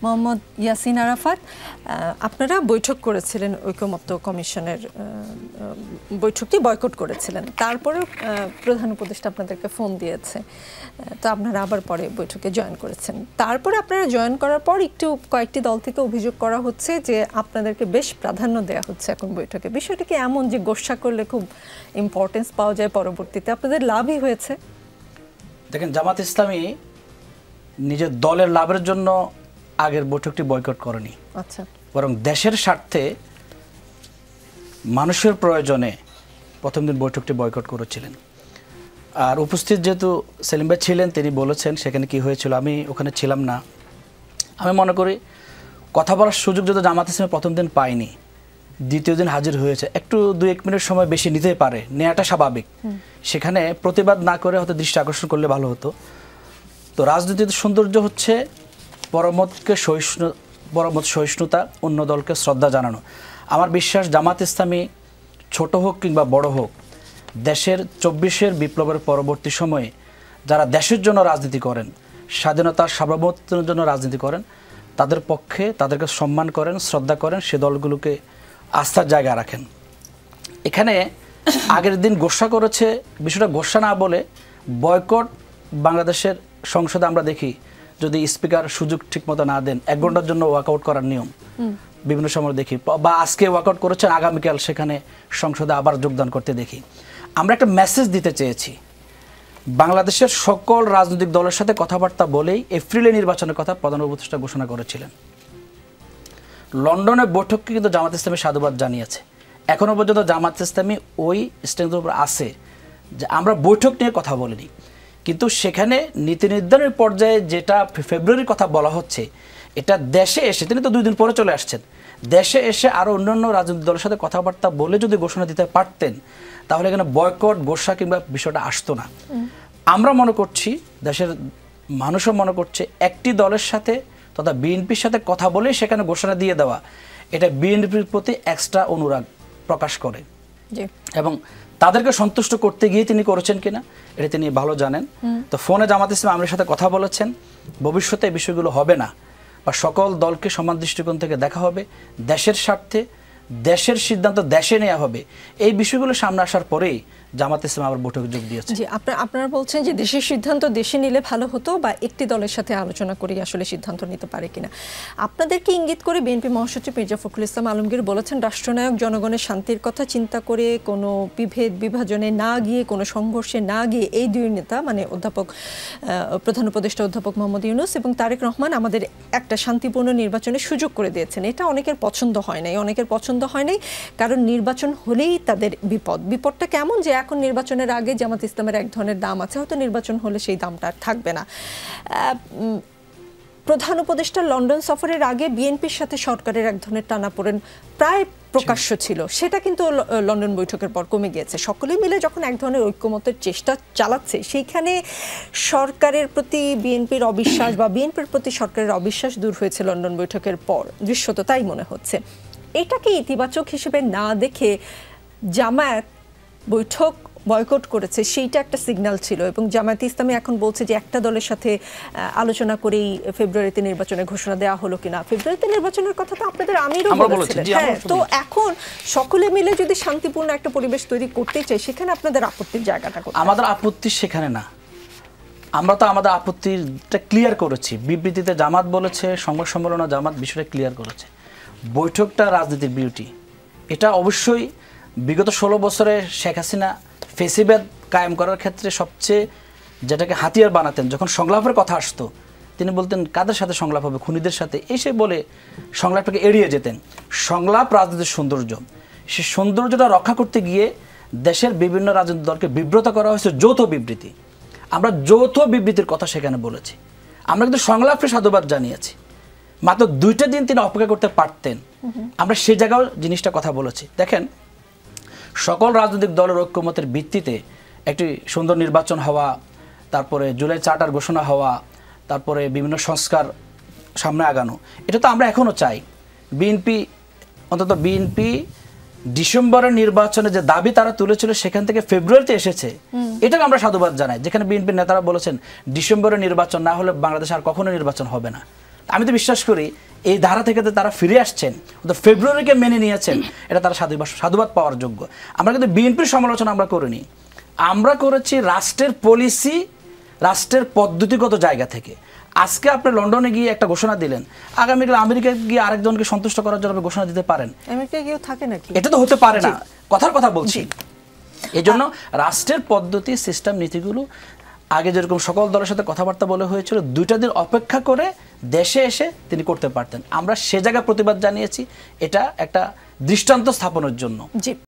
মোহাম্মদ ইয়াসিন আরাফাত, আপনারা বৈঠক করেছিলেন, ঐকমত্য কমিশনের বৈঠকটি বয়কট করেছিলেন, তারপরে প্রধান উপদেষ্টা আপনাদেরকে ফোন দিয়েছে, তো আপনারা আবার পরে বৈঠকে জয়েন করেছেন। তারপরে আপনারা জয়েন করার পর কয়েকটি দল থেকে অভিযোগ করা হচ্ছে যে আপনাদেরকে বেশ প্রাধান্য দেওয়া হচ্ছে এখন বৈঠকে। বিষয়টা কি এমন যে গোসা করলে খুব ইম্পর্টেন্স পাওয়া যায় পরবর্তীতে? আপনাদের লাভই হয়েছে? দেখেন, জামাত ইসলামী নিজের দলের লাভের জন্য আগের বৈঠকটি বয়কট করেনি, আচ্ছা, বরং দেশের স্বার্থে মানুষের প্রয়োজনে প্রথম দিন বৈঠকটি বয়কট করেছিলেন। আর উপস্থিত যেহেতু সেলিম ভাই ছিলেন, তিনি বলেছেন সেখানে কি হয়েছিল, আমি ওখানে ছিলাম না। আমি মনে করি কথা বলার সুযোগ যদি জামাত ইসলামী প্রথম দিন পায়নি, দ্বিতীয় দিন হাজির হয়েছে, একটু 2-1 মিনিট সময় বেশি নিতেই পারে, নেওয়াটা স্বাভাবিক। সেখানে প্রতিবাদ না করে হয়তো দৃষ্টি আকর্ষণ করলে ভালো হতো। তো রাজনীতির সৌন্দর্য হচ্ছে পরমত সহিষ্ণুতা, অন্য দলকে শ্রদ্ধা জানানো। আমার বিশ্বাস জামাত ইসলামী ছোট হোক কিংবা বড় হোক, দেশের 24-এর বিপ্লবের পরবর্তী সময়ে যারা দেশের জন্য রাজনীতি করেন, স্বাধীনতার সার্বভৌমত্বের জন্য রাজনীতি করেন, তাদের পক্ষে তাদেরকে সম্মান করেন, শ্রদ্ধা করেন, সে দলগুলোকে আস্থার জায়গা রাখেন। এখানে আগের দিন গোসা করেছে, বিষয়টা গোসা না বলে বয়কট। বাংলাদেশের সংসদে আমরা দেখি, যদি স্পিকার সুযোগ ঠিকমতো না দেন, 1 ঘন্টার জন্য ওয়াকআউট করার নিয়ম বিভিন্ন সময় দেখি, বা আজকে ওয়াকআউট করেছেন, আগামীকাল সেখানে সংসদে আবার যোগদান করতে দেখি। আমরা একটা মেসেজ দিতে চেয়েছি, বাংলাদেশের সকল রাজনৈতিক দলের সাথে কথাবার্তা বলেই এপ্রিলে নির্বাচনের কথা প্রধান উপদেষ্টা ঘোষণা করেছিলেন। লন্ডনের বৈঠককে কিন্তু জামাত ইসলামী সাধুবাদ জানিয়েছে। এখনও পর্যন্ত জামাত ইসলামী ওই স্ট্যান্ডের উপর আছে যে আমরা বৈঠক নিয়ে কথা বলিনি, কিন্তু সেখানে নীতি নির্ধারণের পর্যায়ে যেটা ফেব্রুয়ারির কথা বলা হচ্ছে, এটা দেশে এসে, তিনি তো 2 দিন পরে চলে আসছেন, দেশে এসে আরও অন্যান্য রাজনৈতিক দলের সাথে কথাবার্তা বলে যদি ঘোষণা দিতে পারতেন, তাহলে এখানে বয়কট গোসা কিংবা বিষয়টা আসতো না। আমরা মনে করছি, দেশের মানুষও মনে করছে, একটি দলের সাথে তথা বিএনপির সাথে কথা বলেই সেখানে ঘোষণা দিয়ে দেওয়া, এটা বিএনপির প্রতি এক্সট্রা অনুরাগ প্রকাশ করে। এবং তাদেরকে সন্তুষ্ট করতে গিয়ে তিনি করেছেন কিনা এটা তিনি ভালো জানেন। তো ফোনে জামাত ইসলাম আমাদের সাথে কথা বলেছেন, ভবিষ্যতে এই বিষয়গুলো হবে না, বা সকল দলকে সমান দৃষ্টিকোণ থেকে দেখা হবে, দেশের স্বার্থে দেশের সিদ্ধান্ত দেশে নেওয়া হবে, এই বিষয়গুলো সামনে আসার পরেই জামাত ইসলাম আবার বৈঠকে যোগ দিয়েছে। জি, আপনারা বলছেন যে দেশের সিদ্ধান্ত দেশে নিলে ভালো হতো, বা একটি দলের সাথে আলোচনা করে আসলে সিদ্ধান্ত নিতে পারে কিনা। আপনাদেরকে ইঙ্গিত করে বিএনপি মহাসচিব মির্জা ফখরুল ইসলাম আলমগীর বলেছেন, রাষ্ট্রনায়ক জনগণের শান্তির কথা চিন্তা করে কোনো বিভাজনে না গিয়ে, কোনো সংঘর্ষে না গিয়ে, এই 2 নেতা মানে প্রধান উপদেষ্টা অধ্যাপক মোহাম্মদ ইউনূস এবং তারেক রহমান আমাদের একটা শান্তিপূর্ণ নির্বাচনের সুযোগ করে দিয়েছেন। এটা অনেকের পছন্দ হয় নাই, কারণ নির্বাচন হলেই তাদের বিপদটা কেমন, যে এখন নির্বাচনের আগে জামাত ইসলামের এক ধরনের দাম আছে, হয়তো নির্বাচন হলে সেই দামটা আর থাকবে না। প্রধান উপদেষ্টা লন্ডন সফরের আগে বিএনপির সাথে সরকারের এক ধরনের টানাপোড়েন প্রায় প্রকাশ্য ছিল, সেটা কিন্তু লন্ডন বৈঠকের পর কমে গিয়েছে। সকলে মিলে যখন এক ধরনের ঐক্যমতের চেষ্টা চালাচ্ছে, সেইখানে সরকারের প্রতি বিএনপির অবিশ্বাস বা বিএনপির প্রতি সরকারের অবিশ্বাস দূর হয়েছে লন্ডন বৈঠকের পর, দৃশ্যত তাই মনে হচ্ছে। এটাকে ইতিবাচক হিসেবে না দেখে জামায়াত বৈঠক বয়কট করেছে, সেইটা একটা সিগন্যাল ছিল, এবং জামায়াত ইসলামী এখন বলছে যে একটা দলের সাথে আলোচনা করেই ফেব্রুয়ারিতে নির্বাচনের ঘোষণা দেওয়া হলো কিনা। ফেব্রুয়ারিতে নির্বাচনের কথা তো আপনাদের আমিরও বলেছিলেন। হ্যাঁ, তো এখন সকলে মিলে যদি শান্তিপূর্ণ একটা পরিবেশ তৈরি করতে চাই, সেখানে আপনাদের আপত্তির জায়গাটা কোথায়? আমাদের আপত্তি সেখানে না, আমরা তো আমাদের আপত্তিটা ক্লিয়ার করেছি। বিবৃতিতে জামাত বলেছে, সংবাদ সম্মেলনে জামাত বিষয়টা ক্লিয়ার করেছে। বৈঠকটা রাজনীতির বিউটি, এটা অবশ্যই বিগত 16 বছরে শেখ হাসিনা ফেসিবাদ কায়েম করার ক্ষেত্রে সবচেয়ে যেটাকে হাতিয়ার বানাতেন, যখন সংলাপের কথা আসতো তিনি বলতেন কাদের সাথে সংলাপ হবে, খুনিদের সাথে, এসে বলে সংলাপটাকে এড়িয়ে যেতেন। সংলাপ রাজনীতির সৌন্দর্য, সেই সৌন্দর্যটা রক্ষা করতে গিয়ে দেশের বিভিন্ন রাজনৈতিক দলকে বিব্রত করা হয়েছে যৌথ বিবৃতি। আমরা যৌথ বিবৃতির কথা সেখানে বলেছি, আমরা কিন্তু সংলাপে সাধুবাদ জানিয়েছি। মাত্র 2টা দিন তিনি অপেক্ষা করতে পারতেন, আমরা সেই জায়গাও জিনিসটা কথা বলেছি। দেখেন, সকল রাজনৈতিক দলের ঐক্যমতের ভিত্তিতে একটি সুন্দর নির্বাচন হওয়া, তারপরে জুলাই চার্টার ঘোষণা হওয়া, তারপরে বিভিন্ন সংস্কার সামনে আগানো, এটা তো আমরা এখনও চাই। বিএনপি ডিসেম্বরের নির্বাচনে যে দাবি তারা তুলেছিল সেখান থেকে ফেব্রুয়ারিতে এসেছে, এটাকে আমরা সাধুবাদ জানাই। যেখানে বিএনপির নেতারা বলেছেন ডিসেম্বরের নির্বাচন না হলে বাংলাদেশে আর কখনো নির্বাচন হবে না, আমি তো বিশ্বাস করি এই ধারা থেকে তারা ফিরে আসছেন, ফেব্রুয়ারিকে মেনে নিয়েছেন, এটা তারা সাধুবাদ পাওয়ার যোগ্য। আমরা কিন্তু বিএনপির সমালোচনা আমরা করিনি, আমরা করেছি রাষ্ট্রের পলিসি, রাষ্ট্রের পদ্ধতিগত জায়গা থেকে। আজকে আপনি লন্ডনে গিয়ে একটা ঘোষণা দিলেন, আগামীকাল আমেরিকায় গিয়ে আরেকজনকে সন্তুষ্ট করার জন্য আপনি ঘোষণা দিতে পারেন, আমেরিকায় গিয়েও থাকে নাকি? এটা তো হতে পারে না, কথার কথা বলছি। এই জন্য রাষ্ট্রের পদ্ধতি, সিস্টেম, নীতিগুলো আগে যেরকম সকল দলের সাথে কথাবার্তা বলে হয়েছিল, 2টা দিন অপেক্ষা করে দেশে এসে তিনি করতে পারতেন। আমরা সে জায়গায় প্রতিবাদ জানিয়েছি, এটা একটা দৃষ্টান্ত স্থাপনের জন্য। জি।